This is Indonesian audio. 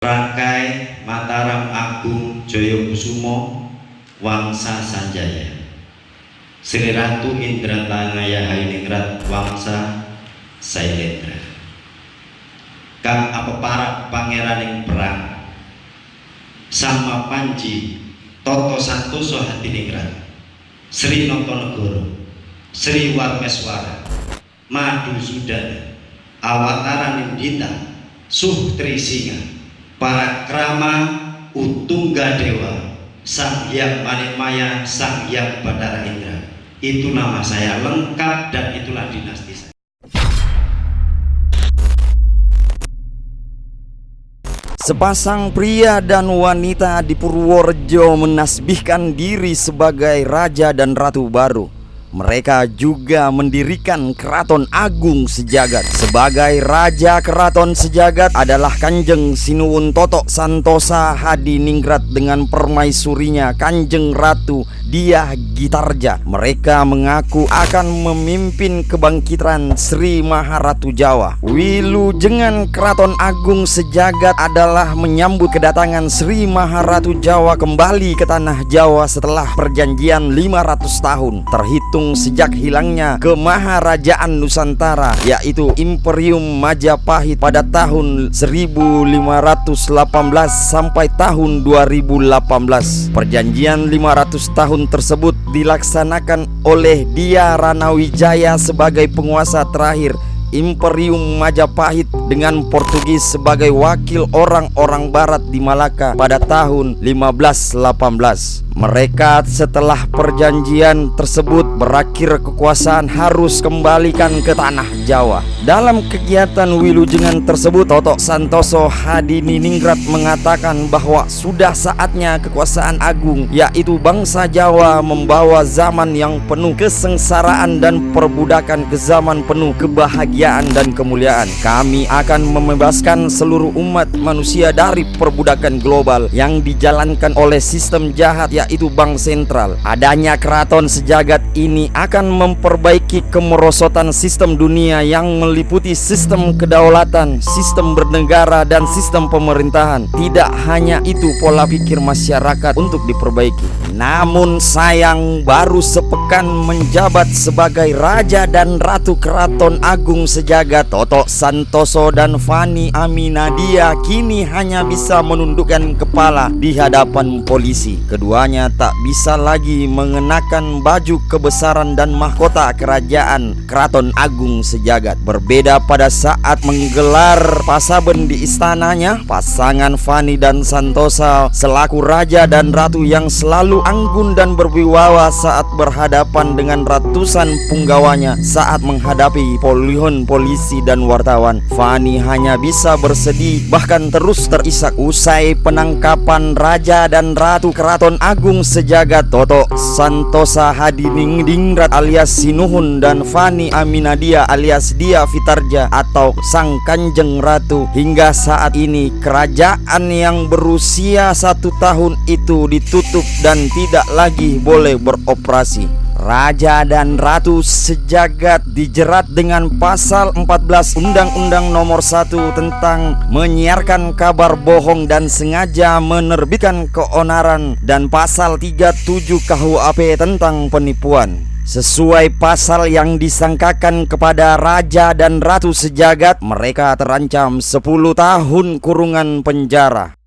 Rakai Mataram Agung Jayakusumo Wangsa Sanjaya Sri Ratu Indratangaya Hadiningrat Wangsa Sailendra Kang Apeparak Pangeraning Perang Sama Panji Toto Santoso Hadiningrat Sri Notonegoro Sri Warmeswara Madu Sudana Awatara Nindita Suhtri Singa para krama Utungga Dewa Sang Hyang Manikmaya Sang Hyang Batara Indra. Itu nama saya lengkap dan itulah dinasti saya. Sepasang pria dan wanita di Purworejo menasbihkan diri sebagai raja dan ratu baru. Mereka juga mendirikan Keraton Agung Sejagat. Sebagai Raja Keraton Sejagat adalah Kanjeng Sinuwun Toto Santosa Hadiningrat dengan permaisurinya Kanjeng Ratu Diah Gitarja. Mereka mengaku akan memimpin kebangkitan Sri Maharatu Jawa. Wilujengan Keraton Agung Sejagat adalah menyambut kedatangan Sri Maharatu Jawa kembali ke tanah Jawa setelah perjanjian 500 tahun terhitung sejak hilangnya kemaharajaan Nusantara, yaitu Imperium Majapahit pada tahun 1518 sampai tahun 2018. Perjanjian 500 tahun tersebut dilaksanakan oleh Dia Ranawijaya sebagai penguasa terakhir Imperium Majapahit dengan Portugis sebagai wakil orang-orang barat di Malaka pada tahun 1518. Mereka setelah perjanjian tersebut berakhir kekuasaan harus kembalikan ke tanah Jawa. Dalam kegiatan wilujengan tersebut, Toto Santoso Hadiningrat mengatakan bahwa sudah saatnya kekuasaan agung, yaitu bangsa Jawa, membawa zaman yang penuh kesengsaraan dan perbudakan ke zaman penuh kebahagiaan dan kemuliaan. Kami akan membebaskan seluruh umat manusia dari perbudakan global yang dijalankan oleh sistem jahat, yaitu bank sentral. Adanya Keraton Sejagat ini akan memperbaiki kemerosotan sistem dunia yang meliputi sistem kedaulatan, sistem bernegara, dan sistem pemerintahan. Tidak hanya itu pola pikir masyarakat untuk diperbaiki. Namun sayang, baru sepekan menjabat sebagai Raja dan Ratu Keraton Agung Sejagat, Toto Santoso dan Fani Aminadia kini hanya bisa menundukkan kepala di hadapan polisi. Keduanya tak bisa lagi mengenakan baju kebesaran dan mahkota kerajaan Keraton Agung Sejagat. Berbeda pada saat menggelar pasaben di istananya, pasangan Fani dan Santosa selaku raja dan ratu yang selalu anggun dan berwibawa saat berhadapan dengan ratusan punggawanya saat menghadapi puluhan polisi dan wartawan. Fani hanya bisa bersedih bahkan terus terisak. Usai penangkapan raja dan ratu Keraton Agung Sejagat, Toto Santosa Hadiningrat alias Sinuhun dan Fani Aminadia alias Dia Fitarja atau Sang Kanjeng Ratu, hingga saat ini kerajaan yang berusia 1 tahun itu ditutup dan tidak lagi boleh beroperasi. Raja dan Ratu Sejagat dijerat dengan pasal 14 Undang-Undang Nomor 1 tentang menyiarkan kabar bohong dan sengaja menerbitkan keonaran dan pasal 37 KUHP tentang penipuan. Sesuai pasal yang disangkakan kepada Raja dan Ratu Sejagat, mereka terancam 10 tahun kurungan penjara.